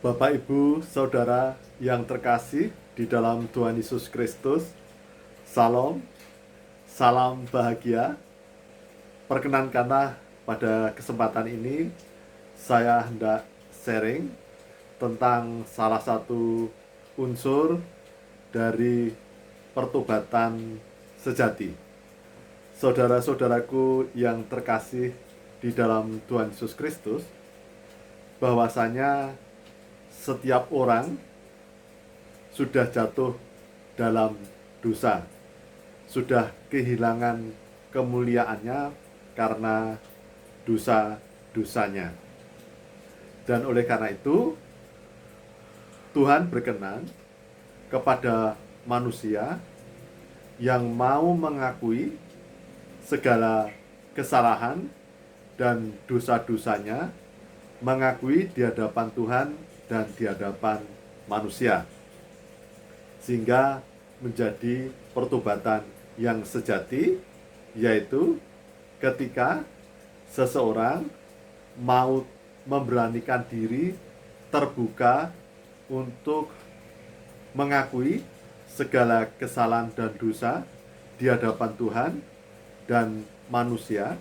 Bapak, Ibu, Saudara yang terkasih di dalam Tuhan Yesus Kristus, Salam, salam bahagia. Perkenankanlah pada kesempatan ini saya hendak sharing tentang salah satu unsur dari pertobatan sejati. Saudara-saudaraku yang terkasih di dalam Tuhan Yesus Kristus, bahwasanya setiap orang sudah jatuh dalam dosa, sudah kehilangan kemuliaannya karena dosa-dosanya. Dan oleh karena itu, Tuhan berkenan kepada manusia yang mau mengakui segala kesalahan dan dosa-dosanya, mengakui di hadapan Tuhan dan di hadapan manusia, sehingga menjadi pertobatan yang sejati, yaitu ketika seseorang mau memberanikan diri terbuka untuk mengakui segala kesalahan dan dosa di hadapan Tuhan dan manusia,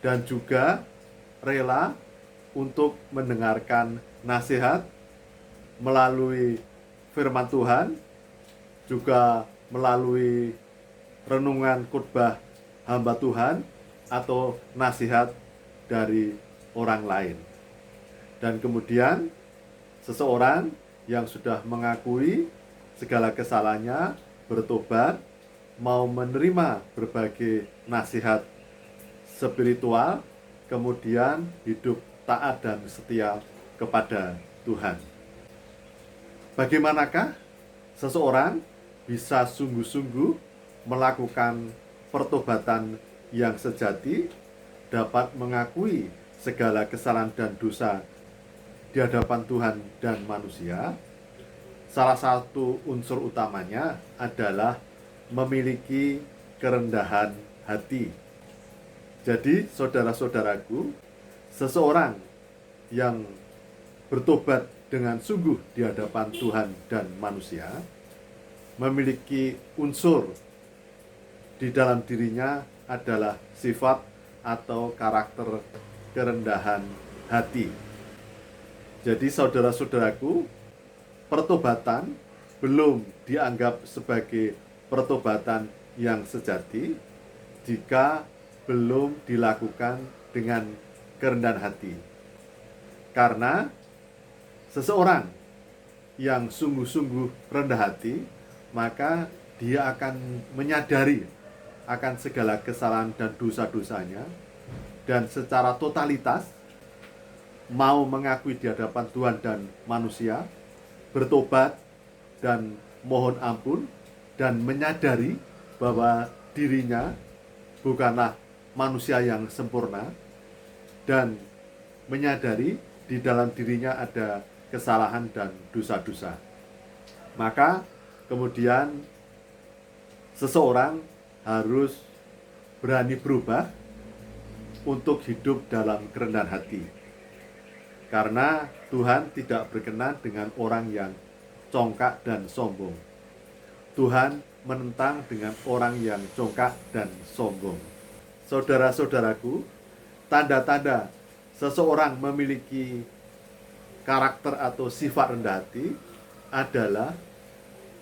dan juga rela untuk mendengarkan nasihat melalui firman Tuhan, juga melalui renungan khotbah hamba Tuhan atau nasihat dari orang lain. Dan kemudian seseorang yang sudah mengakui segala kesalahannya, bertobat, mau menerima berbagai nasihat spiritual, kemudian hidup taat dan setia kepada Tuhan. Bagaimanakah seseorang bisa sungguh-sungguh melakukan pertobatan yang sejati, dapat mengakui segala kesalahan dan dosa di hadapan Tuhan dan manusia? Salah satu unsur utamanya adalah memiliki kerendahan hati. Jadi, saudara-saudaraku, seseorang yang bertobat dengan sungguh di hadapan Tuhan dan manusia memiliki unsur di dalam dirinya adalah sifat atau karakter kerendahan hati. Jadi, saudara-saudaraku, pertobatan belum dianggap sebagai pertobatan yang sejati jika belum dilakukan dengan kerendahan hati. Karena seseorang yang sungguh-sungguh rendah hati, maka dia akan menyadari akan segala kesalahan dan dosa-dosanya, dan secara totalitas mau mengakui di hadapan Tuhan dan manusia, bertobat dan mohon ampun, dan menyadari bahwa dirinya bukanlah manusia yang sempurna, dan menyadari di dalam dirinya ada kesalahan dan dosa-dosa. Maka kemudian seseorang harus berani berubah untuk hidup dalam kerendahan hati. Karena Tuhan tidak berkenan dengan orang yang congkak dan sombong. Tuhan menentang dengan orang yang congkak dan sombong. Saudara-saudaraku, tanda-tanda seseorang memiliki karakter atau sifat rendah hati adalah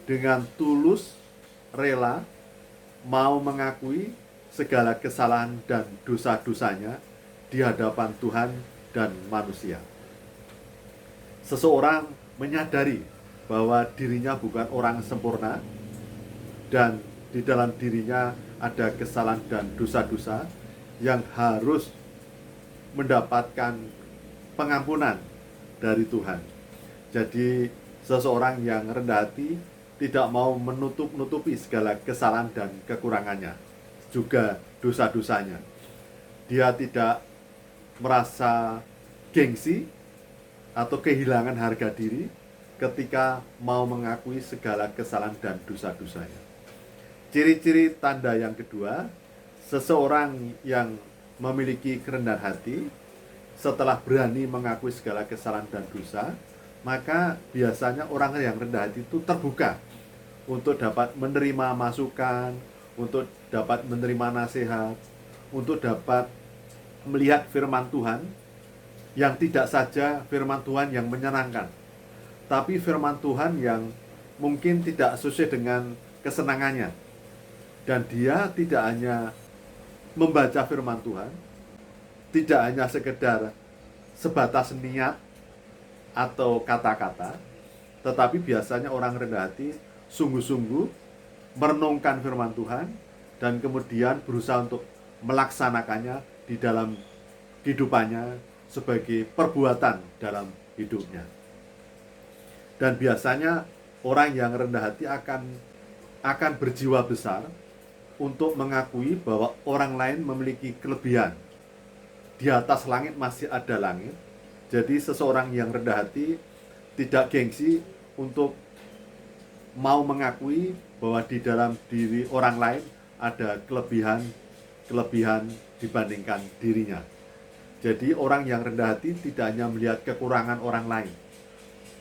dengan tulus, rela, mau mengakui segala kesalahan dan dosa-dosanya di hadapan Tuhan dan manusia. Seseorang menyadari bahwa dirinya bukan orang sempurna, dan di dalam dirinya ada kesalahan dan dosa-dosa yang harus mendapatkan pengampunan dari Tuhan. Jadi seseorang yang rendah hati tidak mau menutup-nutupi segala kesalahan dan kekurangannya, juga dosa-dosanya. Dia tidak merasa gengsi atau kehilangan harga diri ketika mau mengakui segala kesalahan dan dosa-dosanya. Ciri-ciri tanda yang kedua, seseorang yang memiliki kerendahan hati setelah berani mengakui segala kesalahan dan dosa, maka biasanya orang yang rendah hati itu terbuka untuk dapat menerima masukan, untuk dapat menerima nasihat, untuk dapat melihat firman Tuhan yang tidak saja firman Tuhan yang menyenangkan, tapi firman Tuhan yang mungkin tidak sesuai dengan kesenangannya. Dan dia tidak hanya membaca firman Tuhan, tidak hanya sekedar sebatas niat atau kata-kata, tetapi biasanya orang rendah hati sungguh-sungguh merenungkan firman Tuhan dan kemudian berusaha untuk melaksanakannya di dalam kehidupannya sebagai perbuatan dalam hidupnya. Dan biasanya orang yang rendah hati akan berjiwa besar untuk mengakui bahwa orang lain memiliki kelebihan. Di atas langit masih ada langit. Jadi seseorang yang rendah hati tidak gengsi untuk mau mengakui bahwa di dalam diri orang lain ada kelebihan dibandingkan dirinya. Jadi orang yang rendah hati tidak hanya melihat kekurangan orang lain,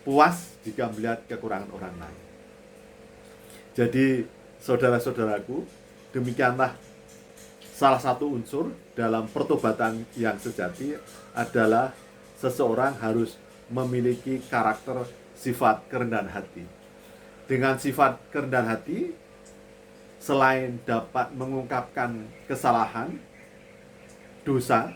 puas jika melihat kekurangan orang lain. Jadi saudara-saudaraku, demikianlah salah satu unsur dalam pertobatan yang sejati adalah seseorang harus memiliki karakter sifat kerendahan hati. Dengan sifat kerendahan hati, selain dapat mengungkapkan kesalahan, dosa,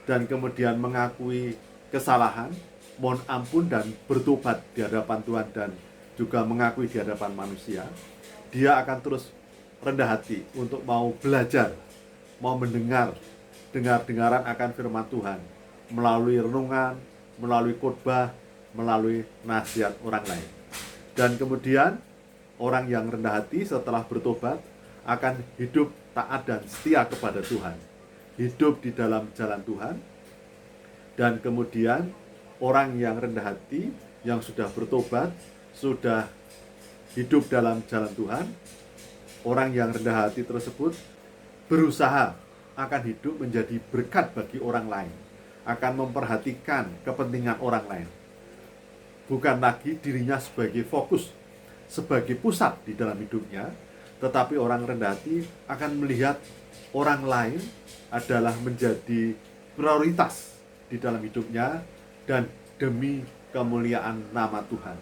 dan kemudian mengakui kesalahan, mohon ampun dan bertobat di hadapan Tuhan dan juga mengakui di hadapan manusia, dia akan terus rendah hati untuk mau belajar, mau dengar-dengaran akan firman Tuhan melalui renungan, melalui khotbah, melalui nasihat orang lain. Dan kemudian orang yang rendah hati setelah bertobat akan hidup taat dan setia kepada Tuhan, hidup di dalam jalan Tuhan. Dan kemudian orang yang rendah hati yang sudah bertobat, sudah hidup dalam jalan Tuhan, orang yang rendah hati tersebut berusaha akan hidup menjadi berkat bagi orang lain, akan memperhatikan kepentingan orang lain, bukan lagi dirinya sebagai fokus, sebagai pusat di dalam hidupnya, tetapi orang rendah hati akan melihat orang lain adalah menjadi prioritas di dalam hidupnya dan demi kemuliaan nama Tuhan.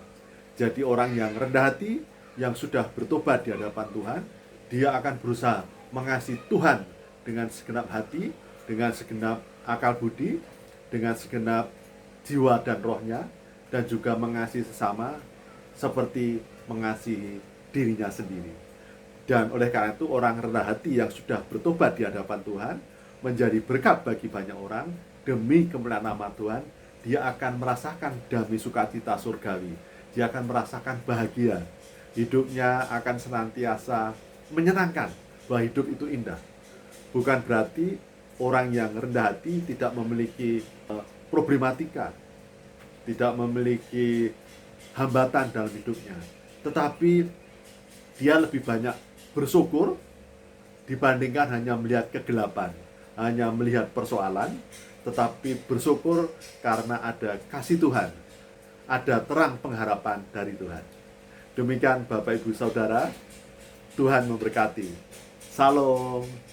Jadi orang yang rendah hati, yang sudah bertobat di hadapan Tuhan, dia akan berusaha mengasihi Tuhan dengan segenap hati, dengan segenap akal budi, dengan segenap jiwa dan rohnya, dan juga mengasihi sesama seperti mengasihi dirinya sendiri. Dan oleh karena itu orang rendah hati yang sudah bertobat di hadapan Tuhan menjadi berkat bagi banyak orang demi kemuliaan nama Tuhan. Dia akan merasakan damai sukacita surgawi, dia akan merasakan bahagia, hidupnya akan senantiasa menyenangkan, bahwa hidup itu indah. Bukan berarti orang yang rendah hati tidak memiliki problematika, tidak memiliki hambatan dalam hidupnya, tetapi dia lebih banyak bersyukur dibandingkan hanya melihat kegelapan, hanya melihat persoalan, tetapi bersyukur karena ada kasih Tuhan, ada terang pengharapan dari Tuhan. Demikian Bapak Ibu Saudara, Tuhan memberkati. Salam.